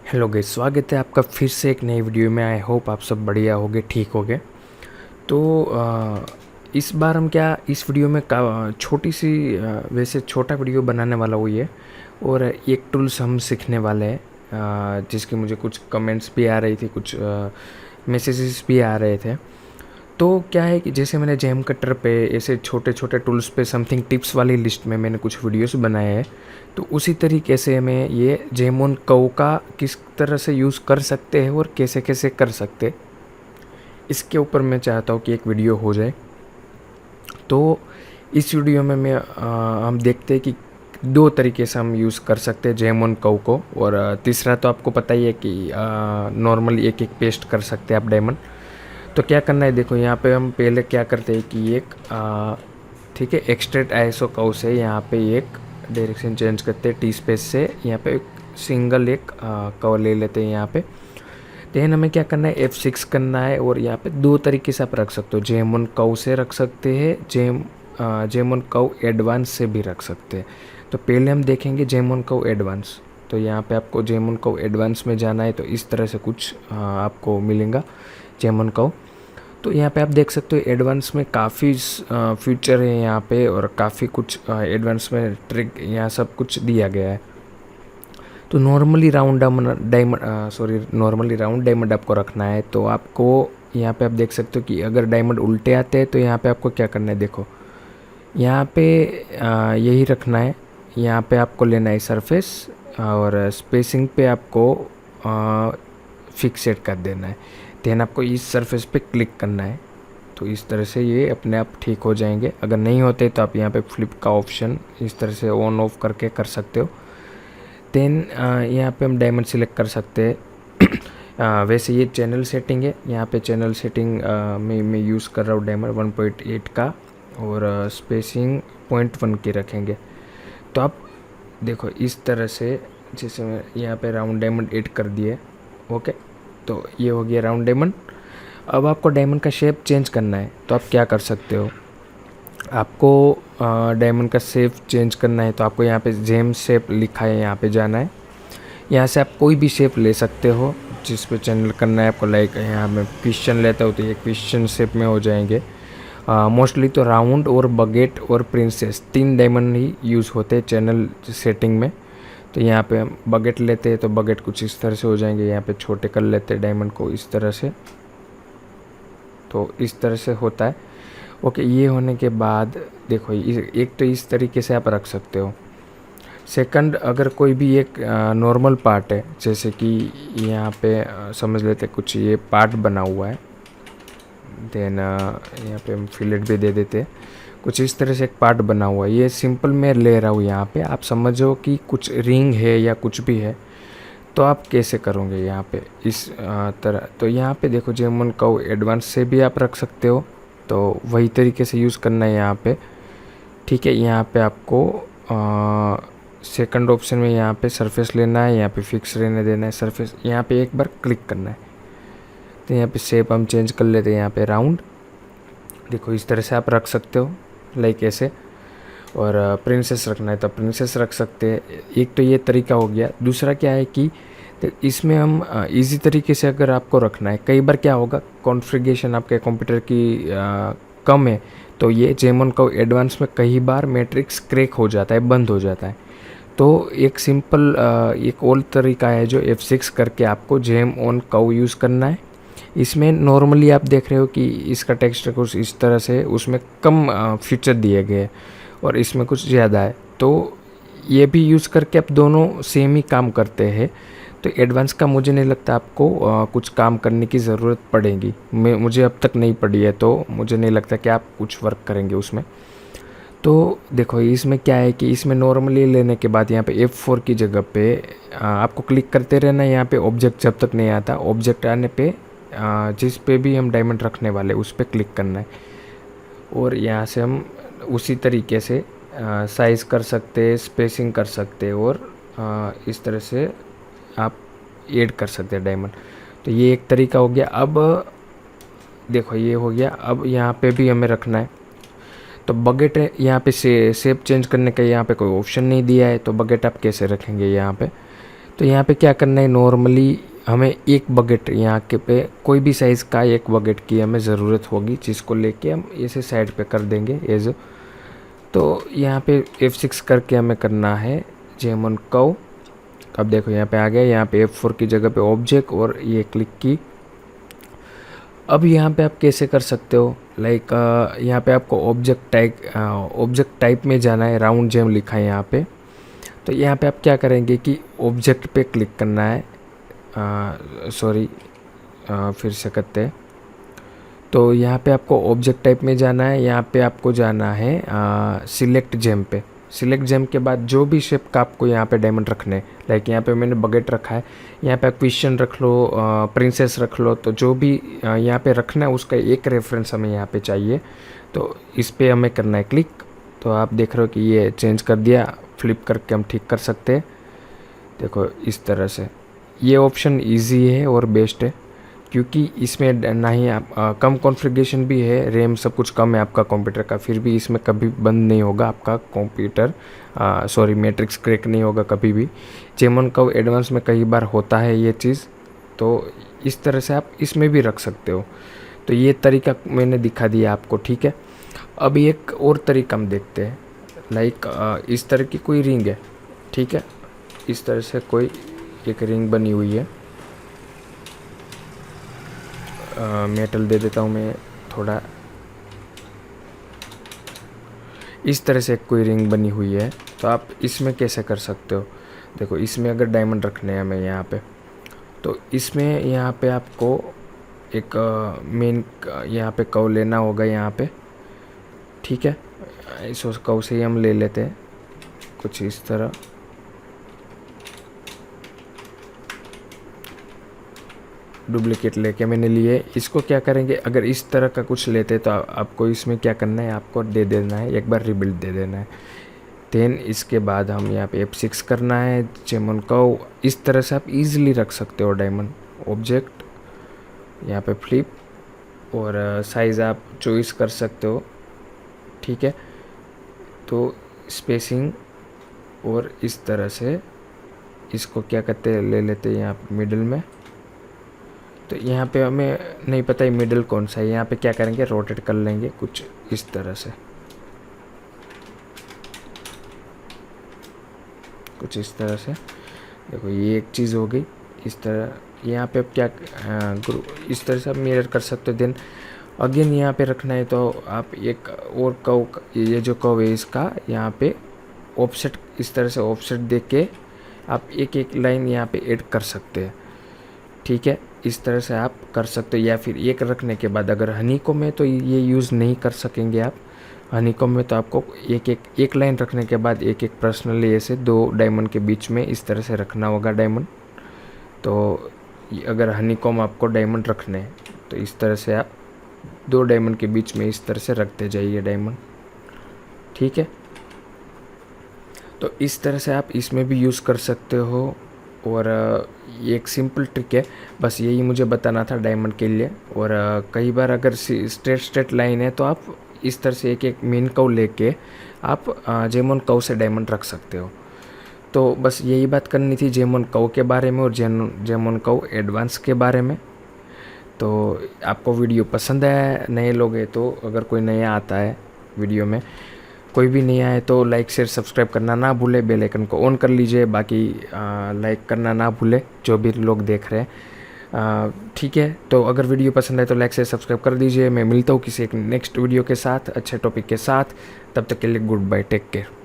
Hello guys, स्वागत है आपका फिर से एक नई वीडियो में। आई होप आप सब बढ़िया होगे, ठीक होगे। तो इस बार हम क्या इस वीडियो में छोटी सी वैसे छोटा वीडियो बनाने वाला हुई है और एक टूल्स हम सीखने वाले हैं, जिसके मुझे कुछ कमेंट्स भी आ रही थी, कुछ मैसेजेस भी आ रहे थे। तो क्या है कि जैसे मैंने जेम कटर पे ऐसे छोटे छोटे टूल्स पे समथिंग टिप्स वाली लिस्ट में मैंने कुछ वीडियोस बनाए हैं, तो उसी तरीके से मैं ये जेमोन कव का किस तरह से यूज़ कर सकते हैं और कैसे कैसे कर सकते हैं, इसके ऊपर मैं चाहता हूँ कि एक वीडियो हो जाए। तो इस वीडियो में हम देखते हैं कि दो तरीके से हम यूज़ कर सकते हैं जेमोन कव को, और तीसरा तो आपको पता ही है कि नॉर्मली एक एक पेस्ट कर सकते हैं आप डायमंड। तो क्या करना है, देखो यहाँ पे हम पहले क्या करते हैं कि एक ठीक है एक्सट्रेक्ट आईएसओ कर्व से यहाँ पे एक डायरेक्शन चेंज करते हैं टी स्पेस से, यहाँ पे एक सिंगल एक कर्व ले लेते हैं यहाँ पे। देन हमें क्या करना है, F6 करना है, और यहाँ पे दो तरीके से आप रख सकते हो, जेमोन कर्व से रख सकते हैं, जेमोन कर्व एडवांस से भी रख सकते हैं। तो पहले हम देखेंगे जेमोन कर्व एडवांस। तो यहाँ पे आपको जेमोन कर्व एडवांस में जाना है, तो इस तरह से कुछ आपको मिलेगा जेमोन कर्व। तो यहाँ पे आप देख सकते हो एडवांस में काफ़ी फीचर है यहाँ पे, और काफ़ी कुछ एडवांस में ट्रिक यहाँ सब कुछ दिया गया है। तो नॉर्मली राउंड डायमंड आपको रखना है। तो आपको यहाँ पे आप देख सकते हो कि अगर डायमंड उल्टे आते हैं तो यहाँ पे आपको क्या करना है, देखो यहाँ पे यही रखना है। यहाँ पे आपको लेना है सरफेस, और स्पेसिंग पे आपको फिक्सेट कर देना है। देन आपको इस सरफेस पे क्लिक करना है। तो इस तरह से ये अपने आप ठीक हो जाएंगे। अगर नहीं होते तो आप यहाँ पे फ्लिप का ऑप्शन इस तरह से ऑन ऑफ करके कर सकते हो। देन यहाँ पे हम डायमंड सिलेक्ट कर सकते हैं। वैसे ये चैनल सेटिंग है, यहाँ पे चैनल सेटिंग में मैं यूज़ कर रहा हूँ डायमंड 1.8 का, और स्पेसिंग 0.1 की रखेंगे। तो आप देखो इस तरह से, जैसे मैं यहाँ पे राउंड डायमंड 8 कर दिए। ओके, तो ये हो गया राउंड डायमंड। अब आपको डायमंड का शेप चेंज करना है, तो आप क्या कर सकते हो, आपको डायमंड का शेप चेंज करना है तो आपको यहाँ पे जेम शेप लिखा है, यहाँ पे जाना है। यहाँ से आप कोई भी शेप ले सकते हो जिस पे चैनल करना है आपको। लाइक यहाँ मैं क्वेश्चन लेता हूँ तो ये क्वेश्चन शेप में हो जाएंगे। मोस्टली तो राउंड और बगेट और प्रिंसेस 3 डायमंड ही यूज़ होते हैं चैनल सेटिंग में। तो यहाँ पे हम बगेट लेते हैं तो बगेट कुछ इस तरह से हो जाएंगे। यहाँ पे छोटे कर लेते हैं डायमंड को इस तरह से, तो इस तरह से होता है। ओके, ये होने के बाद देखो एक तो इस तरीके से आप रख सकते हो। सेकंड, अगर कोई भी एक नॉर्मल पार्ट है, जैसे कि यहाँ पे समझ लेते कुछ ये पार्ट बना हुआ है, देन यहाँ पे हम फिलेट भी दे देते हैं। कुछ इस तरह से एक पार्ट बना हुआ है, ये सिंपल मैं ले रहा हूँ यहाँ पे। आप समझो कि कुछ रिंग है या कुछ भी है, तो आप कैसे करोगे यहाँ पे इस तरह। तो यहाँ पे देखो जेमोन कर्व एडवांस से भी आप रख सकते हो, तो वही तरीके से यूज़ करना है यहाँ पे। ठीक है, यहाँ पे आपको सेकंड ऑप्शन में यहाँ पे सरफेस लेना है, यहाँ पे फिक्स रहने देना है सरफेस, यहाँ पे एक बार क्लिक करना है। तो यहाँ पे शेप हम चेंज कर लेते हैं, यहाँ पे राउंड। देखो इस तरह से आप रख सकते हो, लाइक ऐसे। और प्रिंसेस रखना है तो प्रिंसेस रख सकते हैं। एक तो ये तरीका हो गया। दूसरा क्या है कि तो इसमें हम इजी तरीके से अगर आपको रखना है, कई बार क्या होगा कॉन्फ़िगरेशन आपके कंप्यूटर की कम है, तो ये जेमोन कर्व एडवांस में कई बार मैट्रिक्स क्रैक हो जाता है, बंद हो जाता है। तो एक सिंपल एक और तरीका है जो F6 करके आपको जेम ऑन कर्व यूज़ करना है। इसमें नॉर्मली आप देख रहे हो कि इसका टेक्सचर कुछ इस तरह से, उसमें कम फीचर दिए गए हैं और इसमें कुछ ज़्यादा है। तो ये भी यूज़ करके आप दोनों सेम ही काम करते हैं। तो एडवांस का मुझे नहीं लगता आपको कुछ काम करने की ज़रूरत पड़ेगी। मुझे अब तक नहीं पड़ी है, तो मुझे नहीं लगता कि आप कुछ वर्क करेंगे उसमें। तो देखो इसमें क्या है कि इसमें नॉर्मली लेने के बाद यहाँ पे F4 की जगह पे आपको क्लिक करते रहना है। यहाँ पे ऑब्जेक्ट जब तक नहीं आता, ऑब्जेक्ट आने पे जिस पे भी हम डायमंड रखने वाले उस पर क्लिक करना है, और यहाँ से हम उसी तरीके से साइज़ कर सकते हैं, स्पेसिंग कर सकते हैं, और इस तरह से आप ऐड कर सकते हैं डायमंड। तो ये एक तरीका हो गया। अब देखो ये हो गया। अब यहाँ पे भी हमें रखना है, तो बकेट है यहाँ पे शेप चेंज करने का यहाँ पे कोई ऑप्शन नहीं दिया है, तो बकेट आप कैसे रखेंगे यहाँ पे। तो यहाँ पे क्या करना है, नॉर्मली हमें एक बकेट यहाँ के पे कोई भी साइज़ का एक बकेट की हमें ज़रूरत होगी, जिसको लेके हम इसे साइड पे कर देंगे एज। तो यहाँ पे F6 करके हमें करना है जेमन कर्व। अब देखो यहाँ पे आ गया, यहाँ पे F4 की जगह पे ऑब्जेक्ट और ये क्लिक की। अब यहाँ पे आप कैसे कर सकते हो, लाइक यहाँ पे आपको ऑब्जेक्ट टाइप में जाना है, राउंड जेम लिखा है यहाँ पे। तो यहाँ पे आप क्या करेंगे कि ऑब्जेक्ट पे क्लिक करना है, फिर से करते हैं। तो यहाँ पे आपको ऑब्जेक्ट टाइप में जाना है, यहाँ पे आपको जाना है सिलेक्ट जेम पे। सिलेक्ट जेम के बाद जो भी शेप का आपको यहाँ पे डायमंड रखने हैं, लाइक यहाँ पे मैंने बकेट रखा है, यहाँ पे क्वेश्चन रख लो, प्रिंसेस रख लो, तो जो भी यहाँ पे रखना है उसका एक रेफरेंस हमें यहाँ पे चाहिए। तो इस पे हमें करना है क्लिक। तो आप देख रहे हो कि ये चेंज कर दिया, फ्लिप करके हम ठीक कर सकते हैं। देखो इस तरह से ये ऑप्शन इजी है और बेस्ट है, क्योंकि इसमें ना ही आप कम कॉन्फ़िगरेशन भी है, रैम सब कुछ कम है आपका कंप्यूटर का, फिर भी इसमें कभी बंद नहीं होगा आपका कंप्यूटर, मैट्रिक्स क्रैक नहीं होगा कभी भी। जेमन कर्व एडवांस में कई बार होता है ये चीज़, तो इस तरह से आप इसमें भी रख सकते हो। तो ये तरीका मैंने दिखा दिया आपको, ठीक है। अब एक और तरीका हम देखते हैं, लाइक इस तरह की कोई रिंग है, ठीक है, इस तरह से कोई एक रिंग बनी हुई है। मेटल दे देता हूँ मैं थोड़ा, इस तरह से कोई रिंग बनी हुई है। तो आप इसमें कैसे कर सकते हो, देखो इसमें अगर डायमंड रखने हैं हमें यहाँ पे, तो इसमें यहाँ पे आपको एक मेन यहाँ पे कर्व लेना होगा यहाँ पे, ठीक है। इस कर्व से ही हम ले लेते हैं कुछ इस तरह। डुप्लीकेट लेके मैंने लिए, इसको क्या करेंगे, अगर इस तरह का कुछ लेते तो आपको इसमें क्या करना है, आपको दे देना है एक बार रिबिल्ड दे देना है। देन इसके बाद हम यहाँ पे F6 करना है, जेमन कर्व। इस तरह से आप इजीली रख सकते हो डायमंड ऑब्जेक्ट, यहाँ पे फ्लिप, और साइज़ आप चॉइस कर सकते हो, ठीक है। तो स्पेसिंग और इस तरह से इसको क्या कहते हैं, ले लेते हैं यहाँ मिडिल में। तो यहाँ पे हमें नहीं पता है मिडिल कौन सा है, यहाँ पे क्या करेंगे, रोटेट कर लेंगे कुछ इस तरह से, कुछ इस तरह से। देखो ये एक चीज़ हो गई इस तरह। यहाँ पे आप क्या इस तरह से आप मिरर कर सकते हो। देन अगेन यहाँ पे रखना है तो आप एक और कर्व, ये जो कर्व है इसका यहाँ पे ऑफसेट, इस तरह से ऑफसेट दे के आप एक एक लाइन यहाँ पे ऐड कर सकते हैं, ठीक है। इस तरह से आप कर सकते हो। या फिर एक रखने के बाद अगर हनीकॉम्ब में तो ये यूज़ नहीं कर सकेंगे आप, हनीकॉम्ब में तो आपको एक लाइन रखने के बाद एक एक पर्सनली ऐसे दो डायमंड के बीच में इस तरह से रखना होगा डायमंड। तो अगर हनीकॉम्ब आपको डायमंड रखने हैं तो इस तरह से आप दो डायमंड के बीच में इस तरह से रखते जाइए डायमंड, ठीक है। तो इस तरह से आप इसमें भी यूज़ कर सकते हो। और ये एक सिंपल ट्रिक है, बस यही मुझे बताना था डायमंड के लिए। और कई बार अगर स्ट्रेट लाइन है तो आप इस तरह से एक एक मेन कर्व लेके आप जेमन कर्व से डायमंड रख सकते हो। तो बस यही बात करनी थी जेमन कर्व के बारे में और जेमन कर्व एडवांस के बारे में। तो आपको वीडियो पसंद आया, नए लोग हैं तो, अगर कोई नया आता है वीडियो में, कोई भी नहीं आए तो लाइक शेयर सब्सक्राइब करना ना भूले, बेल आइकन को ऑन कर लीजिए। बाकी लाइक करना ना भूले जो भी लोग देख रहे हैं, ठीक है। तो अगर वीडियो पसंद आए तो लाइक शेयर सब्सक्राइब कर दीजिए। मैं मिलता हूँ किसी एक नेक्स्ट वीडियो के साथ, अच्छे टॉपिक के साथ। तब तक के लिए गुड बाय, टेक केयर।